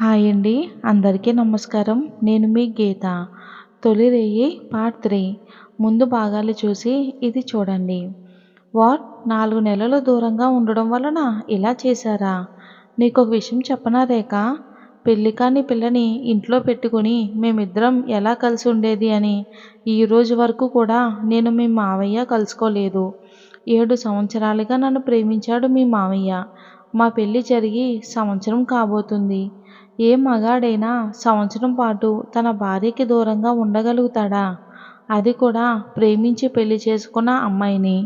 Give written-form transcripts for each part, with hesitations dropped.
Hi అండి. అందరికీ నమస్కారం. నేను మీ గీత. తొలి రేయి పార్ట్ 3. ముందు భాగాలు చూసి ఇది చూడండి. వాట్ 4 నెలలు దూరంగా ఉండడం వలన ఇలా చేశారా? నీకొక విషయం చెప్పనా రేఖ? పెళ్లి కాని పిల్లని ఇంట్లో పెట్టుకుని మేమిద్దరం ఎలా కలిసి ఉండేది అని ఈ రోజు వరకు కూడా నేను మీ మావయ్య కలుసుకోలేదు. 7 సంవత్సరాలుగా నన్ను ప్రేమించాడు మీ మావయ్య. మా పెళ్లి జరిగి సంవత్సరం కాబోతుంది. ఏ మగాడైనా సంవత్సరం పాటు తన భార్యకి దూరంగా ఉండగలుగుతాడా? అది కూడా ప్రేమించి పెళ్లి చేసుకున్న అమ్మాయిని.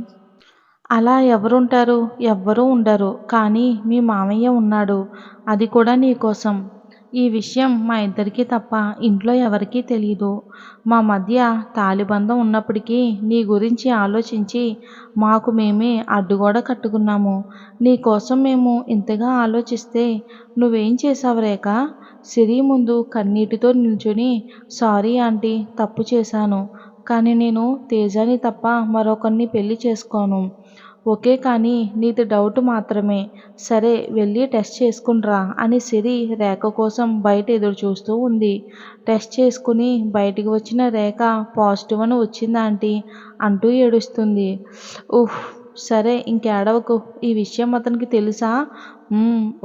అలా ఎవరుంటారు? ఎవ్వరూ ఉండరు. కానీ మీ మామయ్య ఉన్నాడు. అది కూడా నీకోసం. ఈ విషయం మా ఇద్దరికీ తప్ప ఇంట్లో ఎవరికీ తెలీదు. మా మధ్య తాళిబంధం ఉన్నప్పటికీ నీ గురించి ఆలోచించి మాకు మేమే అడ్డుగోడ కట్టుకున్నాము. నీకోసం మేము ఇంతగా ఆలోచిస్తే నువ్వేం చేశావు రేఖ? సిరి ముందు కన్నీటితో నిల్చుని సారీ ఆంటీ, తప్పు చేశాను. కానీ నేను తేజాని తప్ప మరొకరిని పెళ్లి చేసుకోను. ఓకే, కానీ నీది డౌట్ మాత్రమే. సరే వెళ్ళి టెస్ట్ చేసుకునిరా అని సిరి రేఖ కోసం బయట ఎదురు చూస్తూ ఉంది. టెస్ట్ చేసుకుని బయటికి వచ్చిన రేఖ పాజిటివ్ అని వచ్చింది ఆంటీ అంటూ ఏడుస్తుంది. ఉఫ్, సరే ఇంకేడవకు. ఈ విషయం అతనికి తెలుసా?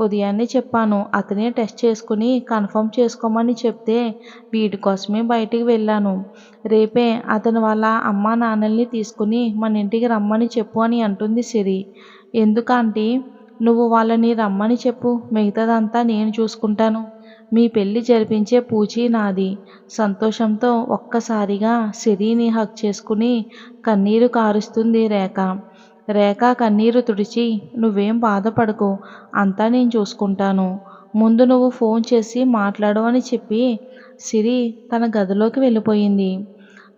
ఉదయాన్నే చెప్పాను. అతనే టెస్ట్ చేసుకుని కన్ఫర్మ్ చేసుకోమని చెప్తే వీటి కోసమే బయటికి వెళ్ళాను. రేపే అతను వాళ్ళ అమ్మా నాన్నల్ని తీసుకుని మన ఇంటికి రమ్మని చెప్పు అని అంటుంది సిరి. ఎందుకాంటీ? నువ్వు వాళ్ళని రమ్మని చెప్పు, మిగతాదంతా నేను చూసుకుంటాను. మీ పెళ్లి జరిపించే పూచీ నాది. సంతోషంతో ఒక్కసారిగా సిరిని హగ్ చేసుకుని కన్నీరు కారుస్తుంది రేఖ. రేఖ కన్నీరు తుడిచి నువ్వేం బాధపడకు, అంతా నేను చూసుకుంటాను. ముందు నువ్వు ఫోన్ చేసి మాట్లాడు అని చెప్పి సిరి తన గదిలోకి వెళ్ళిపోయింది.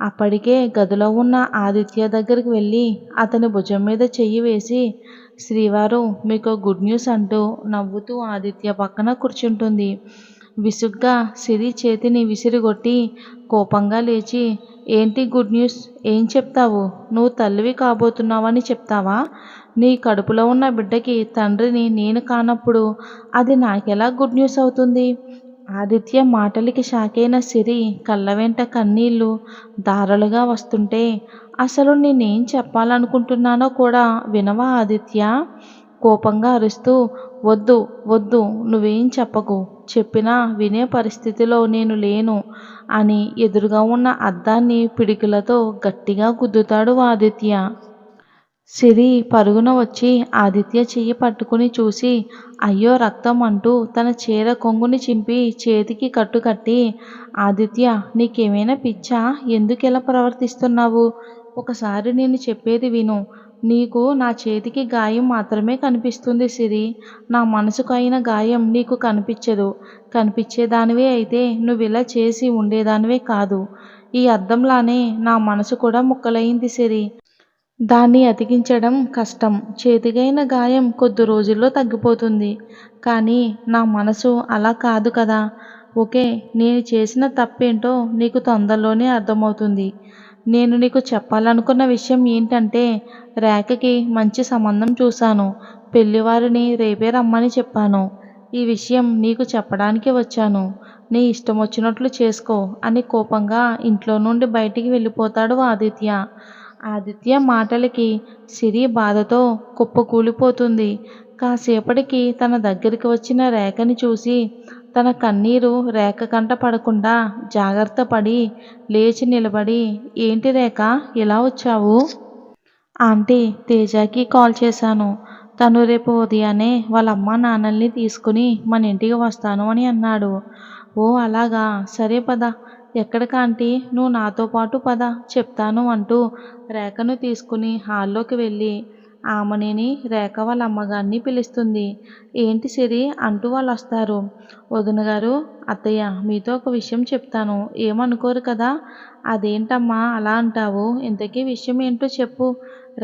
అప్పటికే గదిలో ఉన్న ఆదిత్య దగ్గరికి వెళ్ళి అతని భుజం మీద చెయ్యి వేసి శ్రీవారు మీకు గుడ్ న్యూస్ అంటూ నవ్వుతూ ఆదిత్య పక్కన కూర్చుంటుంది. విసుగ్గా సిరి చేతిని విసిరిగొట్టి కోపంగా లేచి ఏంటి గుడ్ న్యూస్? ఏం చెప్తావు? నువ్వు తల్లివి కాబోతున్నావని చెప్తావా? నీ కడుపులో ఉన్న బిడ్డకి తండ్రిని నేను కానప్పుడు అది నాకెలా గుడ్ న్యూస్ అవుతుంది? ఆదిత్య మాటలకి షాకైన సిరి కళ్ళ వెంట కన్నీళ్లు ధారలుగా వస్తుంటే అసలు నేనేం చెప్పాలనుకుంటున్నానో కూడా వినవా ఆదిత్య? కోపంగా అరుస్తూ వద్దు వద్దు, నువ్వేం చెప్పకు. చెప్పినా వినే పరిస్థితిలో నేను లేను అని ఎదురుగా ఉన్న అద్దాన్ని పిడికిలతో గట్టిగా గుద్దుతాడు ఆదిత్య. సిరి పరుగున వచ్చి ఆదిత్య చెయ్యి పట్టుకుని చూసి అయ్యో రక్తం అంటూ తన చీర కొంగుని చింపి చేతికి కట్టుకట్టి ఆదిత్య, నీకేమైనా పిచ్చా? ఎందుకిలా ప్రవర్తిస్తున్నావు? ఒకసారి నేను చెప్పేది విను. నీకు నా చేతికి గాయం మాత్రమే కనిపిస్తుంది సిరి. నా మనసుకు అయిన గాయం నీకు కనిపించదు. కనిపించేదానివే అయితే నువ్విలా చేసి ఉండేదానివే కాదు. ఈ అద్దంలానే నా మనసు కూడా ముక్కలయింది సిరి. దాన్ని అతికించడం కష్టం. చేతికైన గాయం కొద్ది రోజుల్లో తగ్గిపోతుంది. కానీ నా మనసు అలా కాదు కదా. ఓకే, నేను చేసిన తప్పేంటో నీకు తొందరలోనే అర్థమవుతుంది. నేను నీకు చెప్పాలనుకున్న విషయం ఏంటంటే రేఖకి మంచి సంబంధం చూశాను. పెళ్లివారిని రేపే రమ్మని చెప్పాను. ఈ విషయం నీకు చెప్పడానికి వచ్చాను. నీ ఇష్టం వచ్చినట్లు చేసుకో అని కోపంగా ఇంట్లో నుండి బయటికి వెళ్ళిపోతాడు ఆదిత్య. ఆదిత్య మాటలకి సిరి బాధతో కుప్పకూలిపోతుంది. కాసేపటికి తన దగ్గరికి వచ్చిన రేఖని చూసి తన కన్నీరు రేఖ కంట పడకుండా జాగ్రత్త పడి లేచి నిలబడి ఏంటి రేఖ ఇలా వచ్చావు? ఆంటీ, తేజాకి కాల్ చేశాను. తను రేపు ఉదయాన్నే వాళ్ళ అమ్మా నాన్నల్ని తీసుకుని మన ఇంటికి వస్తాను అని అన్నాడు. ఓ అలాగా, సరే పద. ఎక్కడికి ఆంటీ? నువ్వు నాతో పాటు పద, చెప్తాను అంటూ రేఖను తీసుకుని హాల్లోకి వెళ్ళి ఆమెని రేఖ వాళ్ళ అమ్మగారిని పిలుస్తుంది. ఏంటి సిరి అంటూ వాళ్ళు వస్తారు. వదిన గారు, అత్తయ్య మీతో ఒక విషయం చెప్తాను, ఏమనుకోరు కదా? అదేంటమ్మా అలా అంటావు? ఇంతకీ విషయం ఏంటో చెప్పు.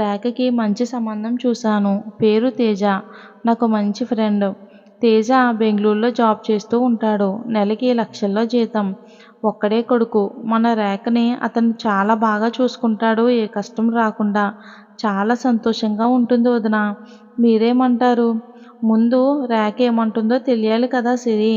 రేఖకి మంచి సంబంధం చూశాను. పేరు తేజ. నాకు మంచి ఫ్రెండ్. తేజ బెంగళూరులో జాబ్ చేస్తూ ఉంటాడు. నెలకి లక్షల్లో జీతం. ఒక్కడే కొడుకు. మన రేఖని అతను చాలా బాగా చూసుకుంటాడు. ఏ కష్టం రాకుండా చాలా సంతోషంగా ఉంటుంది వదిన. మీరేమంటారు? ముందు రేఖ ఏమంటుందో తెలియాలి కదా సిరి.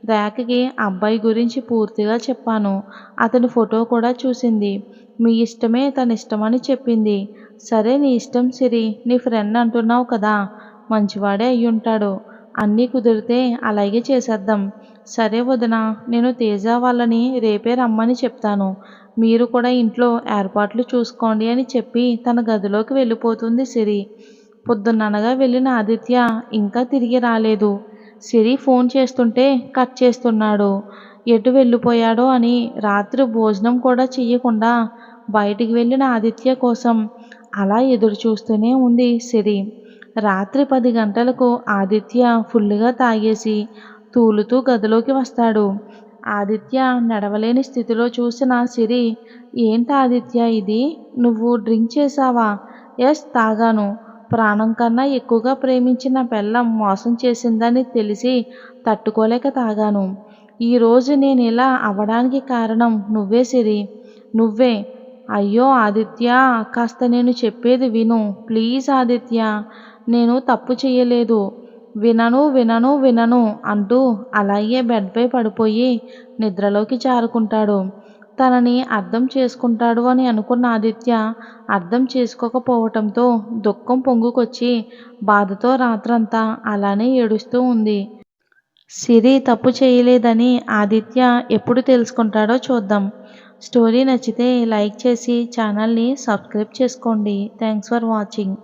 రేఖకి అబ్బాయి గురించి పూర్తిగా చెప్పాను. అతని ఫోటో కూడా చూసింది. మీ ఇష్టమే తన ఇష్టమని చెప్పింది. సరే నీ ఇష్టం సిరి. నీ ఫ్రెండ్ అంటున్నావు కదా, మంచివాడే అయ్యుంటాడు. అన్నీ కుదిరితే అలాగే చేసేద్దాం. సరే వదినా, నేను తేజ వాళ్ళని రేపే రమ్మని చెప్తాను. మీరు కూడా ఇంట్లో ఏర్పాట్లు చూసుకోండి అని చెప్పి తన గదిలోకి వెళ్ళిపోతుంది సిరి. పొద్దున్ననగా వెళ్ళిన ఆదిత్య ఇంకా తిరిగి రాలేదు. సిరి ఫోన్ చేస్తుంటే కట్ చేస్తున్నాడు. ఎటు వెళ్ళిపోయాడో అని రాత్రి భోజనం కూడా చెయ్యకుండా బయటికి వెళ్ళిన ఆదిత్య కోసం అలా ఎదురు చూస్తూనే ఉంది సిరి. రాత్రి 10 గంటలకు ఆదిత్య ఫుల్లుగా తాగేసి తూలుతూ గదిలోకి వస్తాడు. ఆదిత్య నడవలేని స్థితిలో చూసిన సిరి, ఏంటి ఆదిత్య ఇది? నువ్వు డ్రింక్ చేశావా? ఎస్ తాగాను. ప్రాణం కన్నా ఎక్కువగా ప్రేమించిన పెళ్ళాం మోసం చేసిందని తెలిసి తట్టుకోలేక తాగాను. ఈరోజు నేను ఇలా అవ్వడానికి కారణం నువ్వే సిరి, నువ్వే. అయ్యో ఆదిత్య, కాస్త నేను చెప్పేది విను ప్లీజ్ ఆదిత్య. నేను తప్పు చెయ్యలేదు. వినను వినను వినను అంటూ అలాగే బెడ్పై పడిపోయి నిద్రలోకి జారుకుంటాడు. తనని అర్థం చేసుకుంటాడు అని అనుకున్న ఆదిత్య అర్థం చేసుకోకపోవటంతో దుఃఖం పొంగుకొచ్చి బాధతో రాత్రంతా అలానే ఏడుస్తూ ఉంది. సిరి తప్పు చేయలేదని ఆదిత్య ఎప్పుడు తెలుసుకుంటాడో చూద్దాం. స్టోరీ నచ్చితే లైక్ చేసి ఛానల్ని సబ్స్క్రైబ్ చేసుకోండి. Thanks for watching.